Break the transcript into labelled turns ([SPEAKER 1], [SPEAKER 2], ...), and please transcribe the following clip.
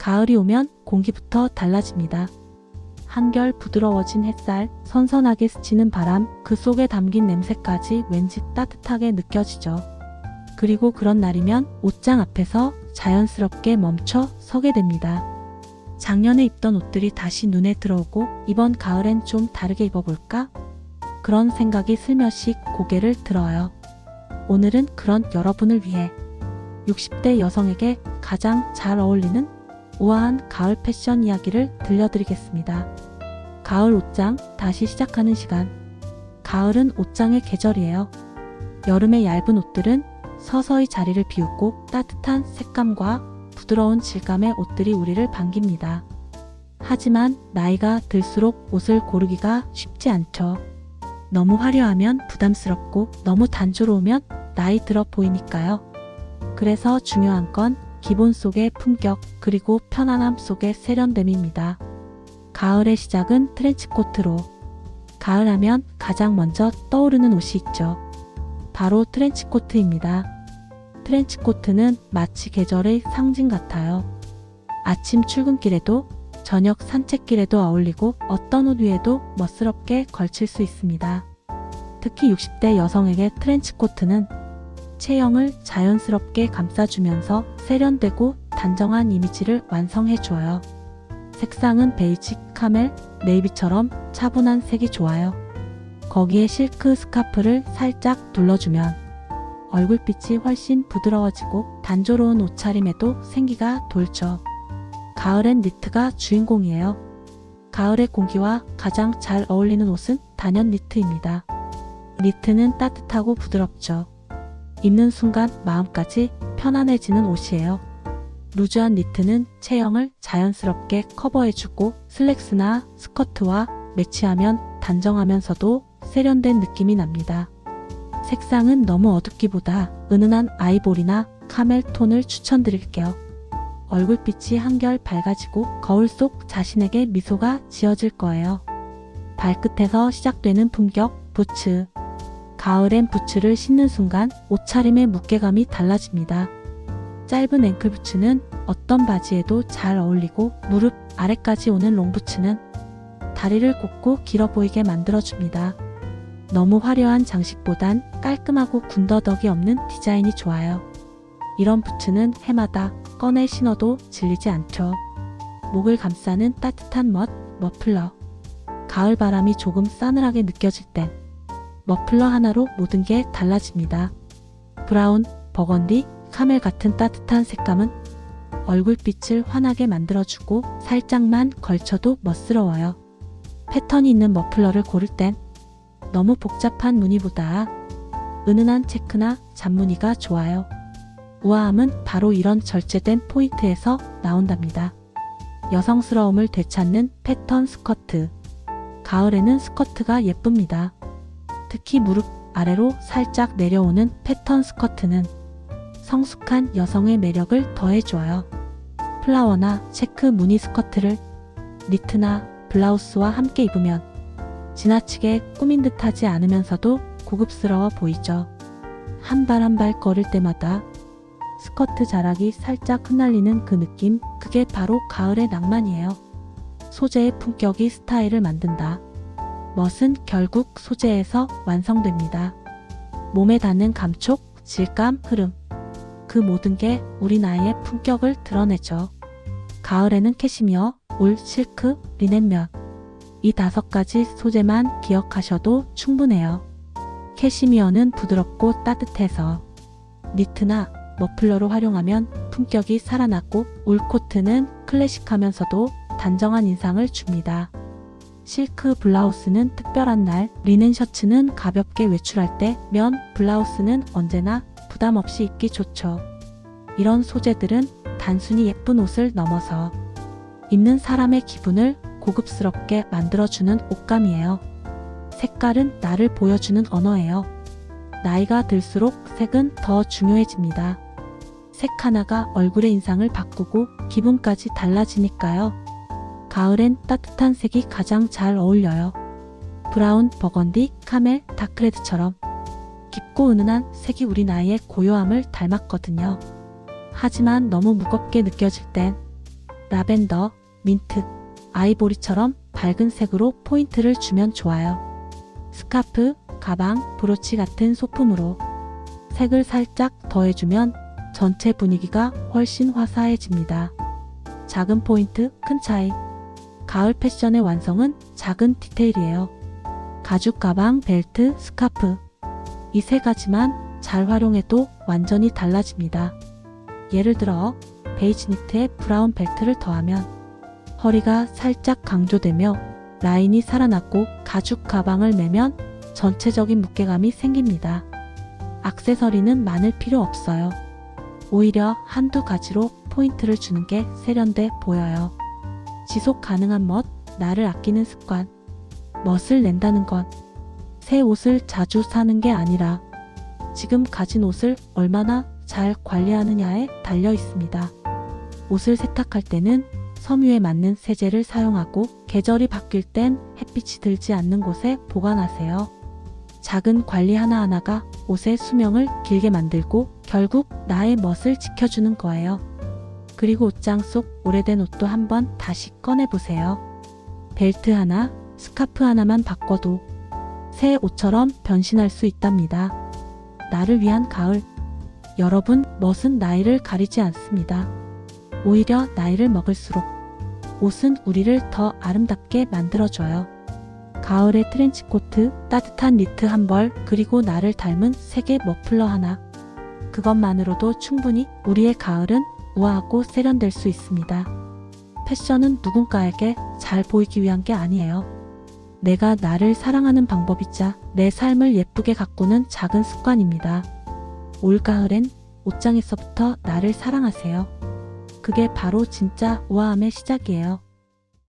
[SPEAKER 1] 가을이 오면 공기부터 달라집니다. 한결 부드러워진 햇살, 선선하게 스치는 바람, 그 속에 담긴 냄새까지 왠지 따뜻하게 느껴지죠. 그리고 그런 날이면 옷장 앞에서 자연스럽게 멈춰 서게 됩니다. 작년에 입던 옷들이 다시 눈에 들어오고 이번 가을엔 좀 다르게 입어볼까? 그런 생각이 슬며시 고개를 들어요. 오늘은 그런 여러분을 위해 60대 여성에게 가장 잘 어울리는 우아한 가을 패션 이야기를 들려드리겠습니다. 가을 옷장 다시 시작하는 시간. 가을은 옷장의 계절이에요. 여름의 얇은 옷들은 서서히 자리를 비우고 따뜻한 색감과 부드러운 질감의 옷들이 우리를 반깁니다. 하지만 나이가 들수록 옷을 고르기가 쉽지 않죠. 너무 화려하면 부담스럽고 너무 단조로우면 나이 들어 보이니까요. 그래서 중요한 건 기본 속의 품격 그리고 편안함 속의 세련됨입니다. 가을의 시작은 트렌치코트로. 가을 하면 가장 먼저 떠오르는 옷이 있죠. 바로 트렌치코트입니다. 트렌치코트는 마치 계절의 상징 같아요. 아침 출근길에도 저녁 산책길에도 어울리고 어떤 옷 위에도 멋스럽게 걸칠 수 있습니다. 특히 60대 여성에게 트렌치코트는 체형을 자연스럽게 감싸주면서 세련되고 단정한 이미지를 완성해줘요. 색상은 베이지, 카멜, 네이비처럼 차분한 색이 좋아요. 거기에 실크 스카프를 살짝 둘러주면 얼굴빛이 훨씬 부드러워지고 단조로운 옷차림에도 생기가 돌죠. 가을엔 니트가 주인공이에요. 가을의 공기와 가장 잘 어울리는 옷은 단연 니트입니다. 니트는 따뜻하고 부드럽죠. 입는 순간 마음까지 편안해지는 옷이에요. 루즈한 니트는 체형을 자연스럽게 커버해주고 슬랙스나 스커트와 매치하면 단정하면서도 세련된 느낌이 납니다. 색상은 너무 어둡기보다 은은한 아이보리나 카멜 톤을 추천드릴게요. 얼굴빛이 한결 밝아지고 거울 속 자신에게 미소가 지어질 거예요. 발끝에서 시작되는 품격, 부츠. 가을엔 부츠를 신는 순간 옷차림의 무게감이 달라집니다. 짧은 앵클 부츠는 어떤 바지에도 잘 어울리고 무릎 아래까지 오는 롱부츠는 다리를 곱고 길어 보이게 만들어줍니다. 너무 화려한 장식보단 깔끔하고 군더더기 없는 디자인이 좋아요. 이런 부츠는 해마다 꺼내 신어도 질리지 않죠. 목을 감싸는 따뜻한 머플러. 가을 바람이 조금 싸늘하게 느껴질 땐 머플러 하나로 모든 게 달라집니다. 브라운, 버건디, 카멜 같은 따뜻한 색감은 얼굴빛을 환하게 만들어주고 살짝만 걸쳐도 멋스러워요. 패턴이 있는 머플러를 고를 땐 너무 복잡한 무늬보다 은은한 체크나 잔무늬가 좋아요. 우아함은 바로 이런 절제된 포인트에서 나온답니다. 여성스러움을 되찾는 패턴 스커트. 가을에는 스커트가 예쁩니다. 특히 무릎 아래로 살짝 내려오는 패턴 스커트는 성숙한 여성의 매력을 더해줘요. 플라워나 체크 무늬 스커트를 니트나 블라우스와 함께 입으면 지나치게 꾸민 듯하지 않으면서도 고급스러워 보이죠. 한 발 한 발 걸을 때마다 스커트 자락이 살짝 흩날리는 그 느낌, 그게 바로 가을의 낭만이에요. 소재의 품격이 스타일을 만든다. 멋은 결국 소재에서 완성됩니다. 몸에 닿는 감촉, 질감, 흐름. 그 모든 게 우리 나이의 품격을 드러내죠. 가을에는 캐시미어, 울, 실크, 리넨면. 이 5가지 소재만 기억하셔도 충분해요. 캐시미어는 부드럽고 따뜻해서 니트나 머플러로 활용하면 품격이 살아났고 울코트는 클래식하면서도 단정한 인상을 줍니다. 실크 블라우스는 특별한 날, 리넨 셔츠는 가볍게 외출할 때, 면 블라우스는 언제나 부담 없이 입기 좋죠. 이런 소재들은 단순히 예쁜 옷을 넘어서 입는 사람의 기분을 고급스럽게 만들어주는 옷감이에요. 색깔은 나를 보여주는 언어예요. 나이가 들수록 색은 더 중요해집니다. 색 하나가 얼굴의 인상을 바꾸고 기분까지 달라지니까요. 가을엔 따뜻한 색이 가장 잘 어울려요. 브라운, 버건디, 카멜, 다크레드처럼 깊고 은은한 색이 우리 나이의 고요함을 닮았거든요. 하지만 너무 무겁게 느껴질 땐 라벤더, 민트, 아이보리처럼 밝은 색으로 포인트를 주면 좋아요. 스카프, 가방, 브로치 같은 소품으로 색을 살짝 더해주면 전체 분위기가 훨씬 화사해집니다. 작은 포인트, 큰 차이. 가을 패션의 완성은 작은 디테일이에요. 가죽 가방, 벨트, 스카프. 이 세 가지만 잘 활용해도 완전히 달라집니다. 예를 들어 베이지 니트에 브라운 벨트를 더하면 허리가 살짝 강조되며 라인이 살아났고, 가죽 가방을 매면 전체적인 무게감이 생깁니다. 액세서리는 많을 필요 없어요. 오히려 한두 가지로 포인트를 주는 게 세련돼 보여요. 지속 가능한 멋, 나를 아끼는 습관. 멋을 낸다는 건 새 옷을 자주 사는 게 아니라 지금 가진 옷을 얼마나 잘 관리하느냐에 달려 있습니다. 옷을 세탁할 때는 섬유에 맞는 세제를 사용하고, 계절이 바뀔 땐 햇빛이 들지 않는 곳에 보관하세요. 작은 관리 하나하나가 옷의 수명을 길게 만들고 결국 나의 멋을 지켜주는 거예요. 그리고 옷장 속 오래된 옷도 한번 다시 꺼내보세요. 벨트 하나, 스카프 하나만 바꿔도 새 옷처럼 변신할 수 있답니다. 나를 위한 가을. 여러분, 멋은 나이를 가리지 않습니다. 오히려 나이를 먹을수록 옷은 우리를 더 아름답게 만들어줘요. 가을의 트렌치코트, 따뜻한 니트 한 벌, 그리고 나를 닮은 색의 머플러 하나. 그것만으로도 충분히 우리의 가을은 우아하고 세련될 수 있습니다. 패션은 누군가에게 잘 보이기 위한 게 아니에요. 내가 나를 사랑하는 방법이자 내 삶을 예쁘게 가꾸는 작은 습관입니다. 올가을엔 옷장에서부터 나를 사랑하세요. 그게 바로 진짜 우아함의 시작이에요.